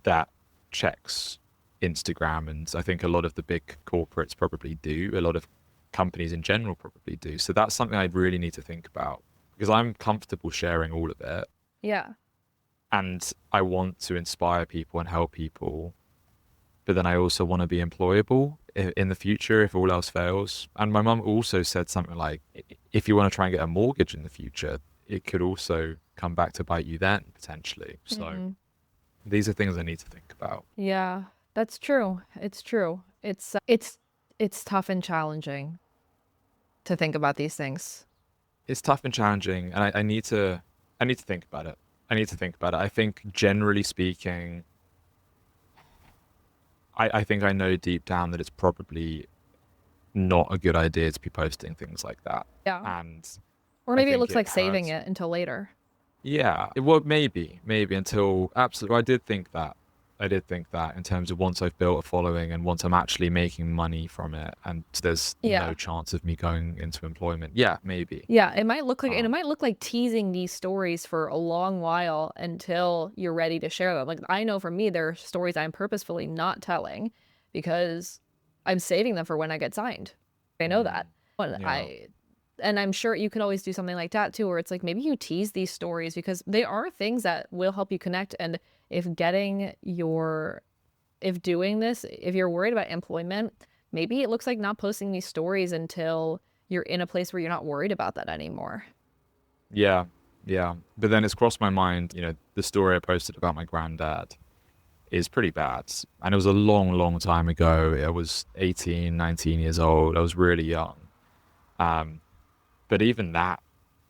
that checks Instagram. And I think a lot of the big corporates probably do. A lot of companies in general probably do. So that's something I really need to think about because I'm comfortable sharing all of it. Yeah. And I want to inspire people and help people. But then I also want to be employable in the future if all else fails. And my mum also said something like, if you want to try and get a mortgage in the future, it could also come back to bite you then potentially. So these are things I need to think about. Yeah. That's true. It's true. It's tough and challenging to think about these things. it's tough and challenging, and I need to think about it. I need to think about it. I think generally speaking, I think I know deep down that it's probably not a good idea to be posting things like that. Yeah. And Or I maybe it think looks it like saving hurts. it until later. Yeah, well, maybe until absolutely. I did think that. I did think that in terms of once I've built a following and once I'm actually making money from it, and there's no Yeah. chance of me going into employment. Yeah, maybe. Yeah, it might look like, and it Um, might look like teasing these stories for a long while until you're ready to share them. Like I know for me, there are stories I'm purposefully not telling because I'm saving them for when I get signed. I know that. mm, When yeah, and I'm sure you can always do something like that too, where it's like maybe you tease these stories because they are things that will help you connect. And if getting your, if doing this, if you're worried about employment, maybe it looks like not posting these stories until you're in a place where you're not worried about that anymore. yeah, yeah. But then it's crossed my mind. The story I posted about my granddad is pretty bad, and it was a long, long time ago. I was 18, 19 years old. I was really young. Um, but even that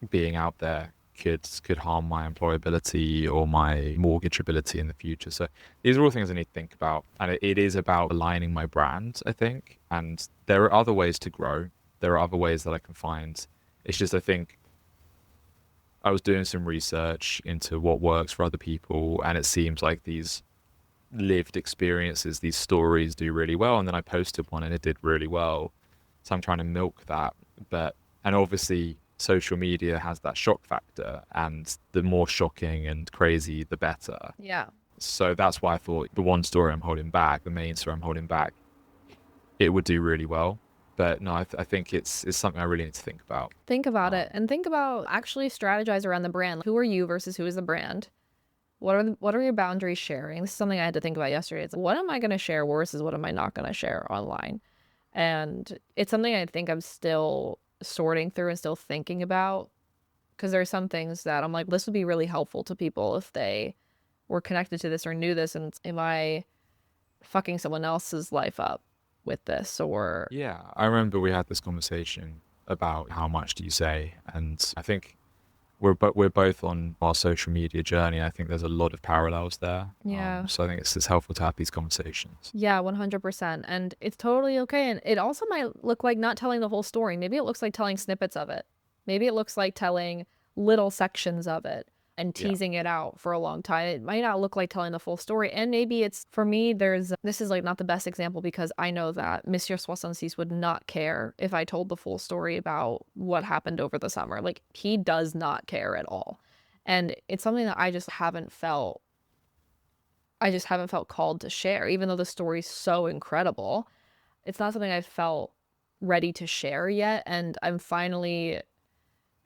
being out there could harm my employability or my mortgageability in the future. So these are all things I need to think about, and it is about aligning my brand, I think. And there are other ways to grow. There are other ways that I can find. It's just I think I was doing some research into what works for other people, and it seems like these lived experiences, these stories do really well. And then I posted one and it did really well. So I'm trying to milk that. And obviously, social media has that shock factor, and the more shocking and crazy, the better. Yeah. So that's why I thought the one story I'm holding back, the main story I'm holding back, it would do really well. But no, I think it's something I really need to think about. Think about it Um, and think about actually strategize around the brand. Who are you versus who is the brand? What are your boundaries sharing? This is something I had to think about yesterday. It's like, what am I going to share versus what am I not going to share online? And it's something I think I'm still sorting through and still thinking about because there are some things that I'm like, this would be really helpful to people if they were connected to this or knew this. And am I fucking someone else's life up with this? Or yeah, I remember we had this conversation about how much do you say, and I think we're both on our social media journey. I think there's a lot of parallels there. yeah. So I think it's helpful to have these conversations. Yeah, 100%. And it's totally okay. And it also might look like not telling the whole story. Maybe it looks like telling snippets of it. Maybe it looks like telling little sections of it and Yeah. teasing it out for a long time. It might not look like telling the full story. And maybe it's, for me, this is like not the best example because I know that Monsieur Soixante would not care if I told the full story about what happened over the summer. Like, he does not care at all. And it's something that I just haven't felt called to share, even though the story's so incredible. It's not something I've felt ready to share yet. And I'm finally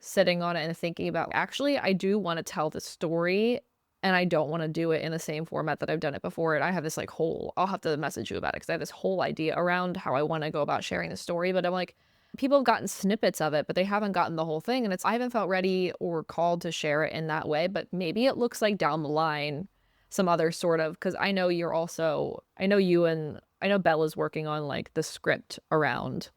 sitting on it and thinking about actually, I do want to tell the story and I don't want to do it in the same format that I've done it before. And I have this like I'll have to message you about it because I have this whole idea around how I want to go about sharing the story. But I'm like, people have gotten snippets of it, but they haven't gotten the whole thing. And I haven't felt ready or called to share it in that way. But maybe it looks like down the line, some other sort of, because I know you're also, I know you and I know Bella's working on like the script around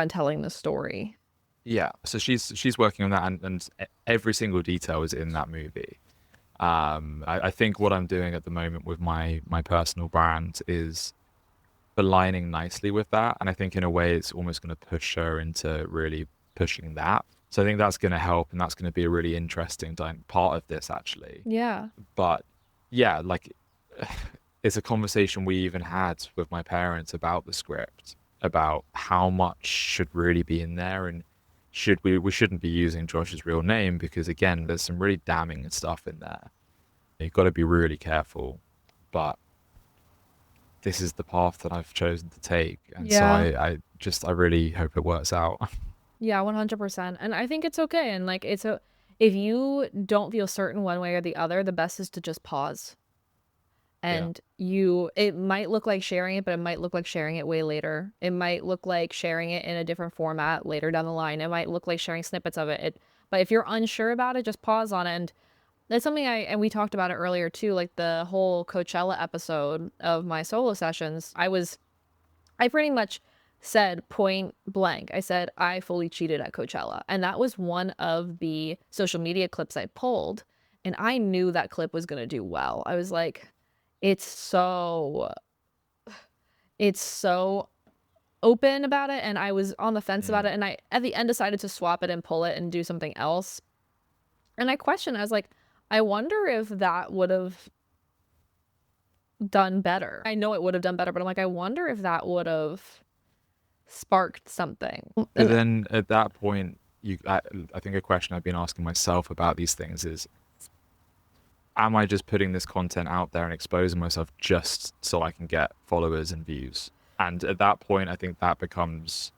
telling the story. Yeah. So she's working on that, and every single detail is in that movie. I think what I'm doing at the moment with my personal brand is aligning nicely with that, and I think in a way it's almost going to push her into really pushing that. So I think that's going to help, and that's going to be a really interesting part of this actually. Yeah. But yeah, like it's a conversation we even had with my parents about the script, about how much should really be in there, and we shouldn't be using Josh's real name because again, there's some really damning stuff in there. You've got to be really careful. But this is the path that I've chosen to take, and so Yeah. I really hope it works out. Yeah, 100%. And I think it's okay. And like, if you don't feel certain one way or the other, the best is to just pause. Yeah. And it might look like sharing it, but it might look like sharing it way later. It might look like sharing it in a different format later down the line. It might look like sharing snippets of it. But if you're unsure about it, just pause on it. And that's something and we talked about it earlier too, like the whole Coachella episode of my solo sessions. I pretty much said point blank, I said, I fully cheated at Coachella. And that was one of the social media clips I pulled. And I knew that clip was going to do well. I was like, it's so, it's so open about it. And I was on the fence about it. And I, at the end, decided to swap it and pull it and do something else. And I questioned, I was like, I wonder if that would have done better. I know it would have done better, but I'm like, I wonder if that would have sparked something. But then at that point, I think a question I've been asking myself about these things is, am I just putting this content out there and exposing myself just so I can get followers and views? And at that point, I think that becomes,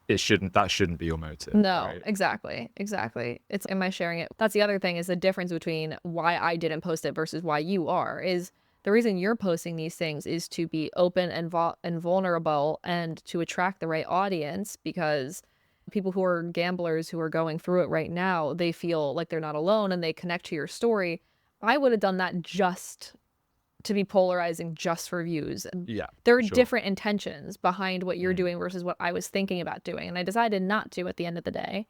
that shouldn't be your motive. No, right? exactly. It's, am I sharing it? That's the other thing, is the difference between why I didn't post it versus why you are, is the reason you're posting these things is to be open and vulnerable and to attract the right audience, because people who are gamblers who are going through it right now, they feel like they're not alone and they connect to your story. I would have done that just to be polarizing, just for views. Yeah, there are sure. different intentions behind what you're doing versus what I was thinking about doing. And I decided not to at the end of the day.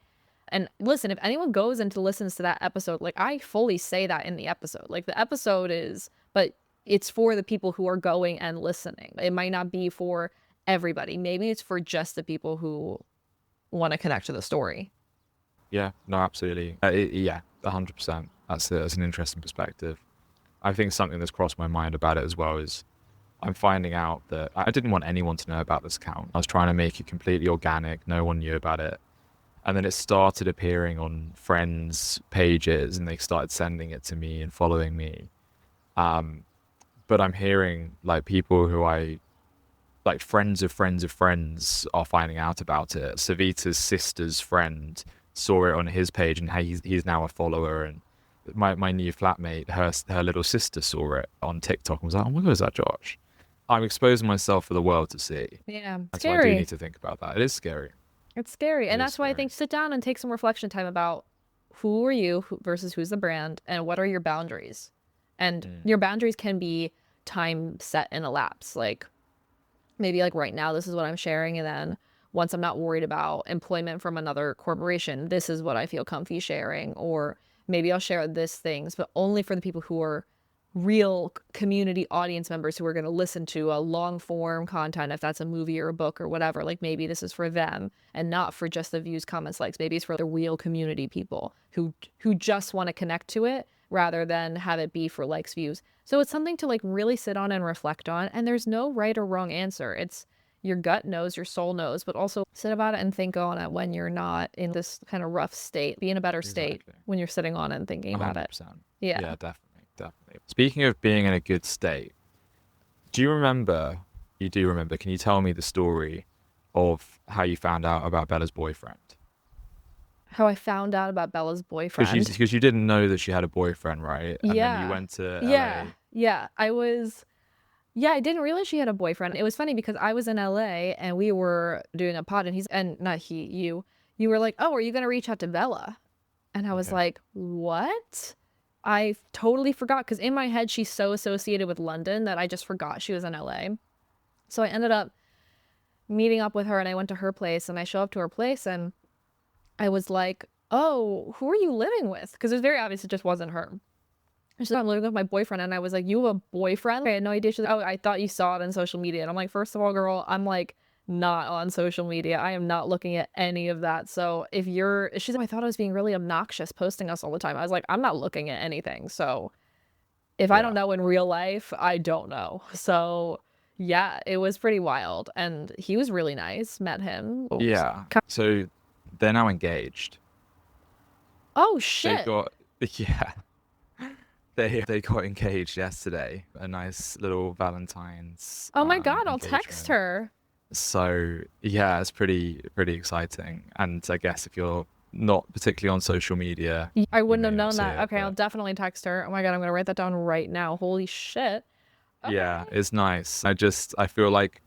And listen, if anyone goes and listens to that episode, like, I fully say that in the episode. Like, the episode is, but it's for the people who are going and listening. It might not be for everybody. Maybe it's for just the people who want to connect to the story. Yeah, no, absolutely. Yeah, 100%. That's an interesting perspective. I think something that's crossed my mind about it as well is I'm finding out that I didn't want anyone to know about this account. I was trying to make it completely organic. No one knew about it. And then it started appearing on friends' pages and they started sending it to me and following me. But I'm hearing like people who like friends of friends of friends are finding out about it. Savita's sister's friend saw it on his page and he's now a follower. And my new flatmate, her little sister saw it on TikTok and was like, oh my God, is that Josh? I'm exposing myself for the world to see. Yeah, That's scary. why I do need to think about that. It is scary. It's scary. And that's why I scary. think sit down and take some reflection time about who are you versus who's the brand and what are your boundaries. And your boundaries can be time set in a lapse. Like, maybe like right now, this is what I'm sharing. And then once I'm not worried about employment from another corporation, this is what I feel comfy sharing. Or maybe I'll share this things, but only for the people who are real community audience members who are going to listen to a long form content, if that's a movie or a book or whatever. Like, maybe this is for them and not for just the views, comments, likes. Maybe it's for the real community people who just want to connect to it rather than have it be for likes, views. So it's something to like really sit on and reflect on. And there's no right or wrong answer. It's your gut knows, your soul knows, but also sit about it and think on it when you're not in this kind of rough state. Be in a better state when you're sitting on it and thinking about it. Yeah, definitely. Speaking of being in a good state, do you remember? You do remember. Can you tell me the story of how you found out about Bella's boyfriend? How I found out about Bella's boyfriend? Because you didn't know that she had a boyfriend, right? And then you went to LA. Yeah. I didn't realize she had a boyfriend. It was funny because I was in LA and we were doing a pod and you were like, oh, are you going to reach out to Bella? And I was like, what? I totally forgot, because in my head, she's so associated with London that I just forgot she was in LA. So I ended up meeting up with her and I went to her place and I show up to her place and I was like, oh, who are you living with? Because it was very obvious it just wasn't her. She said, I'm living with my boyfriend. And I was like, you have a boyfriend? I had no idea. She's like, oh, I thought you saw it on social media. And I'm like, first of all, girl, I'm like not on social media. I am not looking at any of that. So if she's like, I thought I was being really obnoxious posting us all the time. I was like, I'm not looking at anything. So if I don't know in real life, I don't know. So yeah, it was pretty wild. And he was really nice. Met him. Yeah. So they're now engaged. Oh shit. They got engaged yesterday. A nice little Valentine's. Oh my God, I'll text her. So yeah, it's pretty exciting. And I guess if you're not particularly on social media, I wouldn't have known that. Okay, I'll definitely text her. Oh my God, I'm gonna write that down right now. Holy shit. Okay. Yeah, it's nice. I feel like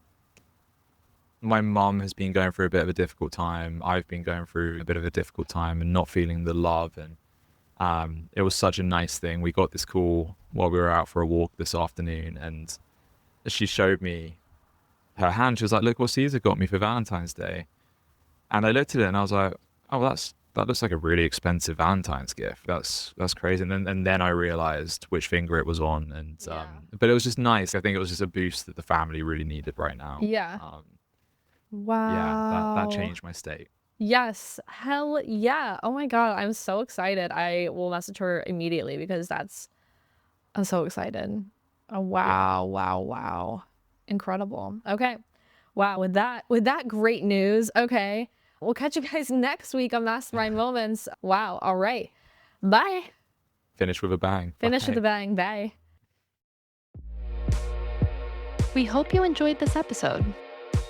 my mum has been going through a bit of a difficult time. I've been going through a bit of a difficult time and not feeling the love. And it was such a nice thing. We got this call while we were out for a walk this afternoon, and she showed me her hand. She was like, look what Caesar got me for Valentine's Day. And I looked at it and I was like, oh, that looks like a really expensive Valentine's gift. That's crazy. And then I realized which finger it was on. And Yeah. but it was just nice. I think it was just a boost that the family really needed right now. Yeah. Yeah, that Wow. changed my state. Yes. Hell yeah. Oh my God. I'm so excited. I will message her immediately because I'm so excited. Oh, wow. Wow. Wow. Incredible. Okay. Wow. With that great news. Okay. We'll catch you guys next week on Mastermind Moments. Wow. All right. Bye. Finish with a bang. Finish with Bye. a bang. Bye. We hope you enjoyed this episode.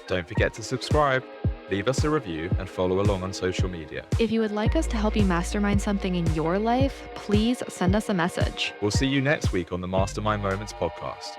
Don't forget to subscribe, leave us a review, and follow along on social media. If you would like us to help you mastermind something in your life, please send us a message. We'll see you next week on the Mastermind Moments podcast.